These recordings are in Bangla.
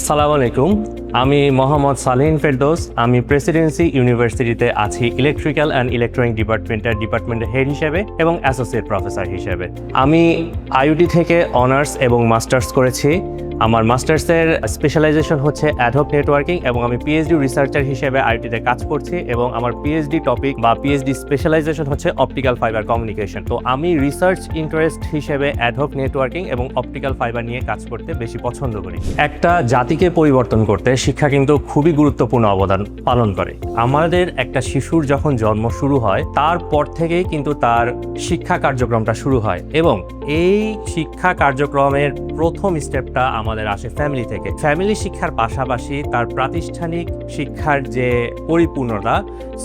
আসসালামু আলাইকুম। আমি মোহাম্মদ সালিন ফেরদৌস। আমি প্রেসিডেন্সি ইউনিভার্সিটিতে আছি ইলেকট্রিক্যাল অ্যান্ড ইলেকট্রনিক ডিপার্টমেন্টের হেড হিসেবে এবং অ্যাসোসিয়েট প্রফেসর হিসেবে। আমি আইইউটি থেকে অনার্স এবং মাস্টার্স করেছি। আমার মাস্টার্সের স্পেশালাইজেশন হচ্ছে অ্যাডহক নেটওয়ার্কিং এবং আমি পিএইচডি রিসার্চার হিসেবে আইআইটিতে কাজ করছি এবং আমার পিএইচডি টপিক বা পিএইচডি স্পেশালাইজেশন হচ্ছে অপটিক্যাল ফাইবার কমিউনিকেশন। তো আমি রিসার্চ ইন্টারেস্ট হিসেবে অ্যাডহক নেটওয়ার্কিং এবং অপটিক্যাল ফাইবার নিয়ে কাজ করতে বেশি পছন্দ করি। একটা জাতিকে পরিবর্তন করতে শিক্ষা কিন্তু খুবই গুরুত্বপূর্ণ অবদান পালন করে। আমাদের একটা শিশুর যখন জন্ম শুরু হয় তারপর থেকেই কিন্তু তার শিক্ষা কার্যক্রমটা শুরু হয় এবং এই শিক্ষা কার্যক্রমের প্রথম স্টেপটা আমাদের আসে ফ্যামিলি থেকে। ফ্যামিলি শিক্ষার পাশাপাশি তার প্রাতিষ্ঠানিক শিক্ষার যে পরিপূর্ণতা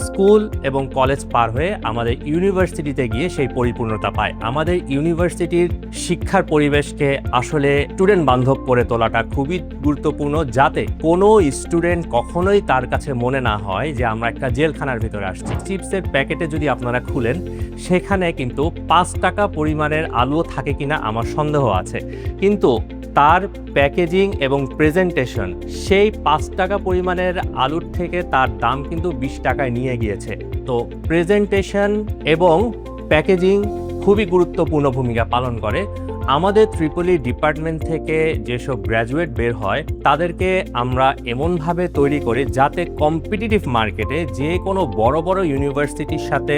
স্কুল এবং কলেজ পার হয়ে আমাদের ইউনিভার্সিটিতে গিয়ে সেই পরিপূর্ণতা পায়। আমাদের ইউনিভার্সিটির শিক্ষার পরিবেশকে আসলে স্টুডেন্ট বান্ধব করে তোলাটা খুবই গুরুত্বপূর্ণ, যাতে কোনো স্টুডেন্ট কখনোই তার কাছে মনে না হয় যে আমরা একটা জেলখানার ভিতরে আসছি। চিপসের প্যাকেটে যদি আপনারা খুলেন সেখানে কিন্তু 5 টাকা পরিমাণের আলু থাকে কিনা আমার সন্দেহ আছে, কিন্তু তার প্যাকেজিং এবং প্রেজেন্টেশন সেই 5 টাকা পরিমাণের আলুর থেকে তার দাম কিন্তু 20 টাকায় নিয়ে গিয়েছে। তো প্রেজেন্টেশন এবং প্যাকেজিং খুবই গুরুত্বপূর্ণ ভূমিকা পালন করে। আমাদের ত্রিপলি ডিপার্টমেন্ট থেকে যেসব গ্র্যাজুয়েট বের হয় তাদেরকে আমরা এমনভাবে তৈরি করি যাতে কম্পিটিটিভ মার্কেটে যে কোনো বড় বড় ইউনিভার্সিটির সাথে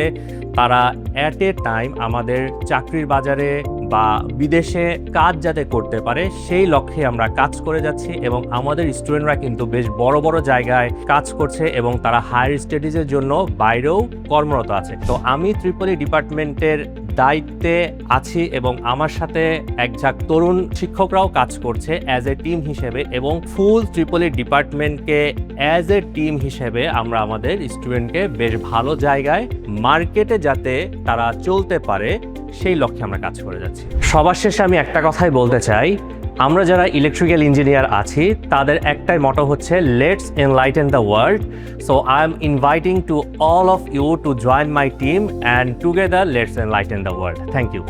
তারা অ্যাট এ টাইম আমাদের চাকরির বাজারে বা বিদেশে কাজ যাতে করতে পারে সেই লক্ষ্যে আমরা কাজ করে যাচ্ছি এবং আমাদের স্টুডেন্টরা কিন্তু বেশ বড় বড় জায়গায় কাজ করছে এবং তারা হায়ার স্টাডিজের জন্য বাইরেও কর্মরত আছে। তো আমি ত্রিপলি ডিপার্টমেন্টের দায়িত্বে আছি এবং আমার সাথে একঝাঁক তরুণ শিক্ষকরাও কাজ করছে অ্যাজ এ টিম হিসেবে এবং ফুল ত্রিপলি ডিপার্টমেন্টকে অ্যাজ এ টিম হিসেবে আমরা আমাদের স্টুডেন্টকে বেশ ভালো জায়গায় মার্কেটে যাতে তারা চলতে পারে সেই লক্ষ্যে আমরা কাজ করে যাচ্ছি। সবার শেষে আমি একটা কথাই বলতে চাই, আমরা যারা ইলেকট্রিক্যাল ইঞ্জিনিয়ার আছি তাদের একটাই মটো হচ্ছে let's enlighten the world. So I am inviting to all of you to join my team and together let's enlighten the world. Thank you.